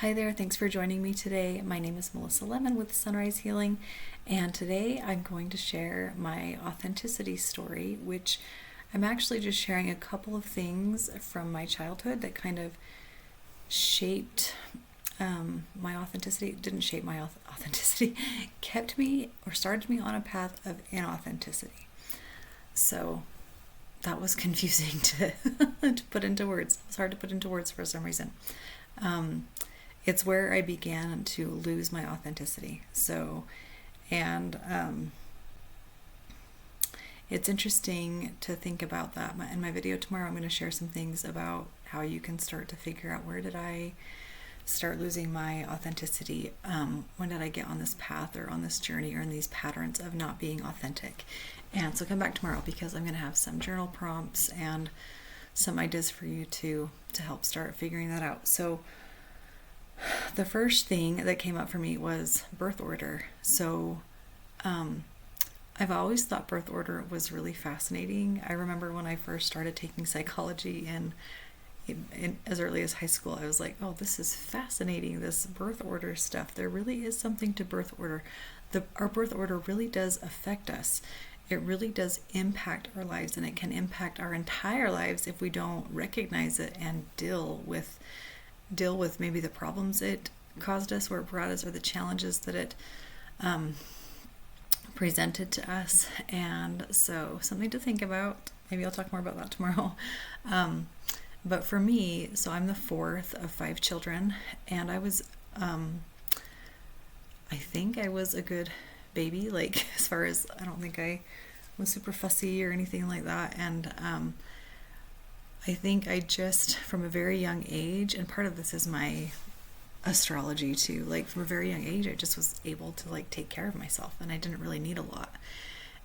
Hi there, thanks for joining me today. My name is Melissa Lemon with Sunrise Healing, and today I'm going to share my authenticity story, which I'm actually just sharing a couple of things from my childhood that kind of shaped my authenticity. Didn't shape my authenticity, kept me or started me on a path of inauthenticity. So that was confusing to put into words. It's hard to put into words for some reason. It's where I began to lose my authenticity. And it's interesting to think about that. In my video tomorrow, I'm going to share some things about how you can start to figure out, where did I start losing my authenticity? When did I get on this path or on this journey or in these patterns of not being authentic? And so come back tomorrow because I'm going to have some journal prompts and some ideas for you to help start figuring that out. So the first thing that came up for me was birth order. So I've always thought birth order was really fascinating. I remember when I first started taking psychology in as early as high school, I was like, oh, this is fascinating, this birth order stuff. There really is something to birth order. Our birth order really does affect us. It really does impact our lives, and it can impact our entire lives if we don't recognize it and deal with maybe the problems it caused us, where it brought us, or the challenges that it presented to us. And so something to think about. Maybe I'll talk more about that tomorrow. But for me, so I'm the fourth of 5 children, and I was, I think I was a good baby, like as far as, I don't think I was super fussy or anything like that. And I think I just, from a very young age, and part of this is my astrology too, like from a very young age, I just was able to like take care of myself, and I didn't really need a lot.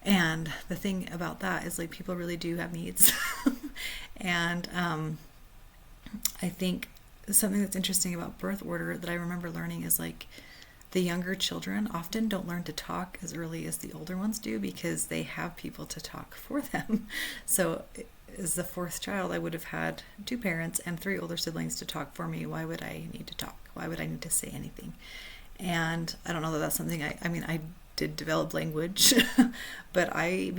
And the thing about that is, like, people really do have needs. And I think something that's interesting about birth order that I remember learning is, like, the younger children often don't learn to talk as early as the older ones do because they have people to talk for them. So as the fourth child, I would have had 2 parents and 3 older siblings to talk for me. Why would I need to talk? Why would I need to say anything? And I don't know that that's something I did develop language, but I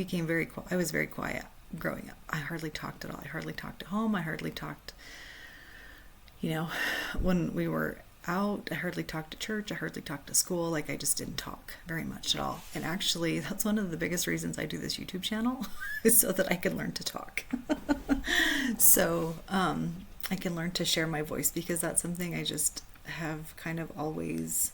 was very quiet growing up. I hardly talked at all. I hardly talked at home. I hardly talked, when we were out. I hardly talked to church. I hardly talked to school. Like, I just didn't talk very much at all. And actually, that's one of the biggest reasons I do this YouTube channel is so that I can learn to talk. So I can learn to share my voice, because that's something I just have kind of always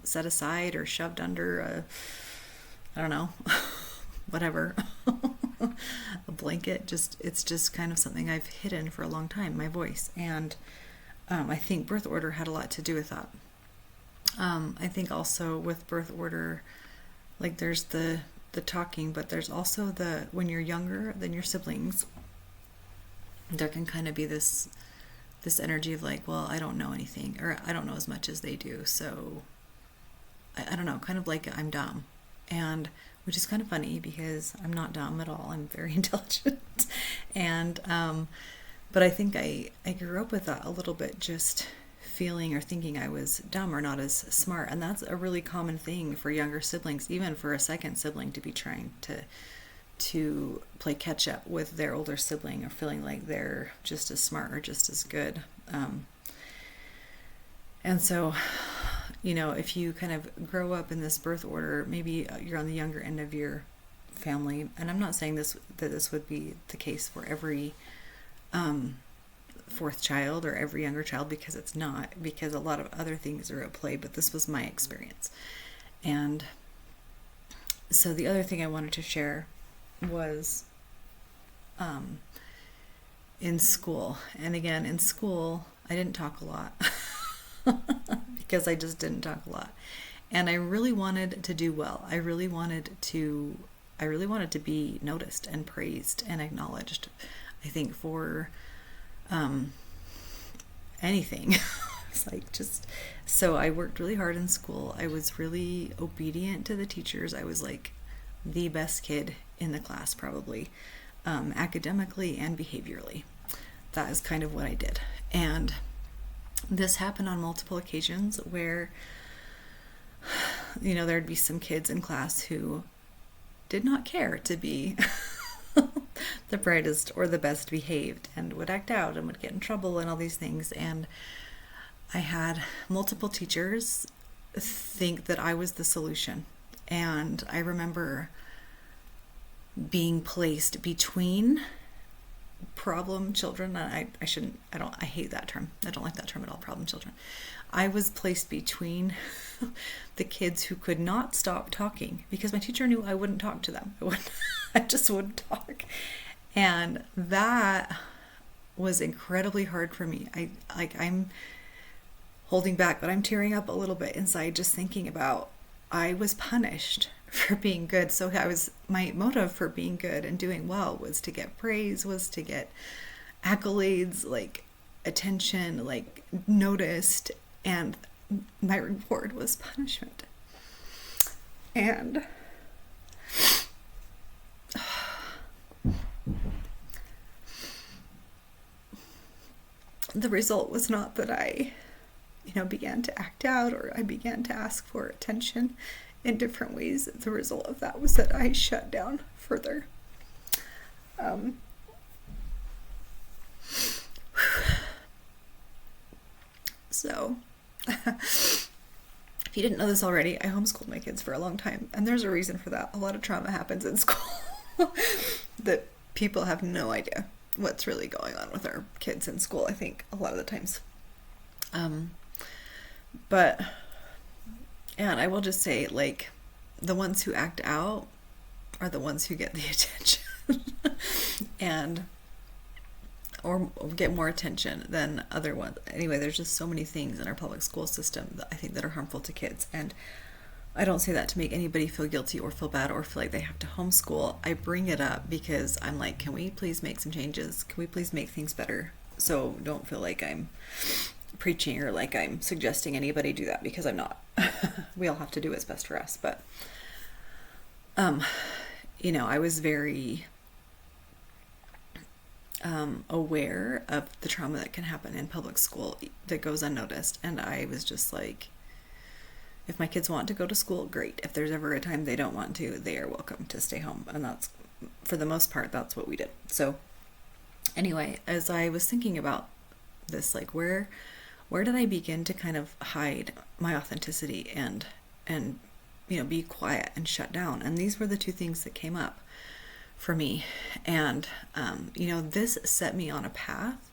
set aside or shoved under I don't know, whatever. A blanket. It's just kind of something I've hidden for a long time, my voice. And I think birth order had a lot to do with that. I think also with birth order, like, there's the talking, but there's also when you're younger than your siblings, there can kind of be this energy of like, well, I don't know anything, or I don't know as much as they do, so I don't know, kind of like I'm dumb. And which is kind of funny because I'm not dumb at all. I'm very intelligent. And but I think I grew up with that a little bit, just feeling or thinking I was dumb or not as smart. And that's a really common thing for younger siblings, even for a second sibling, to be trying to play catch up with their older sibling, or feeling like they're just as smart or just as good. And so, if you kind of grow up in this birth order, maybe you're on the younger end of your family. And I'm not saying that this would be the case for every fourth child or every younger child, because it's not, because a lot of other things are at play, but this was my experience. And so the other thing I wanted to share was in school. And again, in school, I didn't talk a lot because I just didn't talk a lot. And I really wanted to do well. I really wanted to be noticed and praised and acknowledged, I think, for anything. It's like, so I worked really hard in school. I was really obedient to the teachers. I was like the best kid in the class, probably, academically and behaviorally. that is kind of what I did. And this happened on multiple occasions where, there'd be some kids in class who did not care to be the brightest or the best behaved and would act out and would get in trouble and all these things. And I had multiple teachers think that I was the solution. And I remember being placed between problem children. I hate that term. I don't like that term at all, problem children. I was placed between the kids who could not stop talking because my teacher knew I wouldn't talk to them. I just wouldn't talk. And that was incredibly hard for me. I'm holding back, but I'm tearing up a little bit inside just thinking about I was punished for being good. So my motive for being good and doing well was to get praise, was to get accolades, like attention, like noticed, and my reward was punishment. And the result was not that I, began to act out or I began to ask for attention in different ways. The result of that was that I shut down further. So, if you didn't know this already, I homeschooled my kids for a long time, and there's a reason for that. A lot of trauma happens in school that people have no idea what's really going on with our kids in school, I think, a lot of the times. And I will just say, like, the ones who act out are the ones who get the attention or get more attention than other ones. Anyway, there's just so many things in our public school system that I think that are harmful to kids. And I don't say that to make anybody feel guilty or feel bad or feel like they have to homeschool. I bring it up because I'm like, can we please make some changes? Can we please make things better? So don't feel like I'm preaching or like I'm suggesting anybody do that, because I'm not. We all have to do what's best for us. But, I was very aware of the trauma that can happen in public school that goes unnoticed. And I was just like, if my kids want to go to school, great. If there's ever a time they don't want to, they are welcome to stay home. And that's, for the most part, that's what we did. So anyway, as I was thinking about this, like, where did I begin to kind of hide my authenticity and be quiet and shut down? And these were the two things that came up for me. And, this set me on a path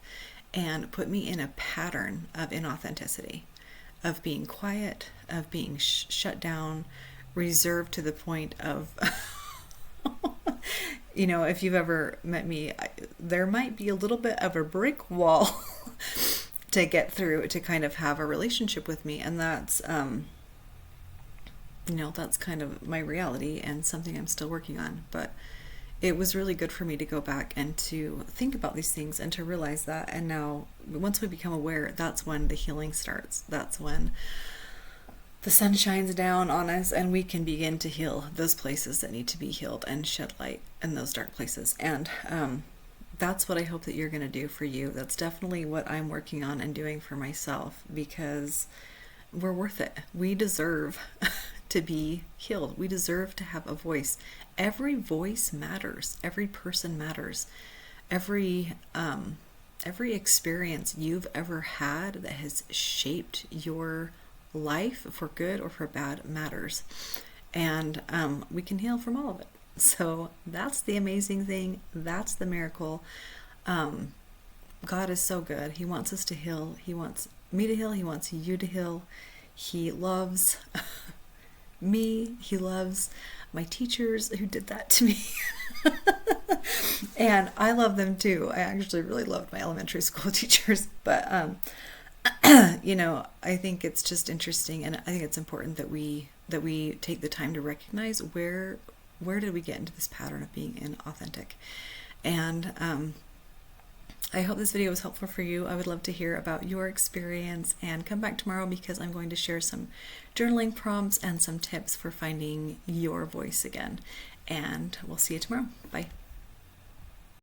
and put me in a pattern of inauthenticity, of being quiet, of being shut down, reserved to the point of, if you've ever met me, there might be a little bit of a brick wall to get through to kind of have a relationship with me. And that's, that's kind of my reality and something I'm still working on. But it was really good for me to go back and to think about these things and to realize that. And now, once we become aware, that's when the healing starts. That's when the sun shines down on us and we can begin to heal those places that need to be healed and shed light in those dark places. And that's what I hope that you're going to do for you. That's definitely what I'm working on and doing for myself, because we're worth it. We deserve to be healed. We deserve to have a voice. Every voice matters. Every person matters. Every experience you've ever had that has shaped your life for good or for bad matters. And we can heal from all of it. So that's the amazing thing. That's the miracle. God is so good. He wants us to heal. He wants me to heal. He wants you to heal. He loves me. He loves my teachers who did that to me. And I love them too. I actually really loved my elementary school teachers. But, I think it's just interesting. And I think it's important that we take the time to recognize where did we get into this pattern of being inauthentic. And I hope this video was helpful for you. I would love to hear about your experience, and come back tomorrow because I'm going to share some journaling prompts and some tips for finding your voice again. And we'll see you tomorrow. Bye.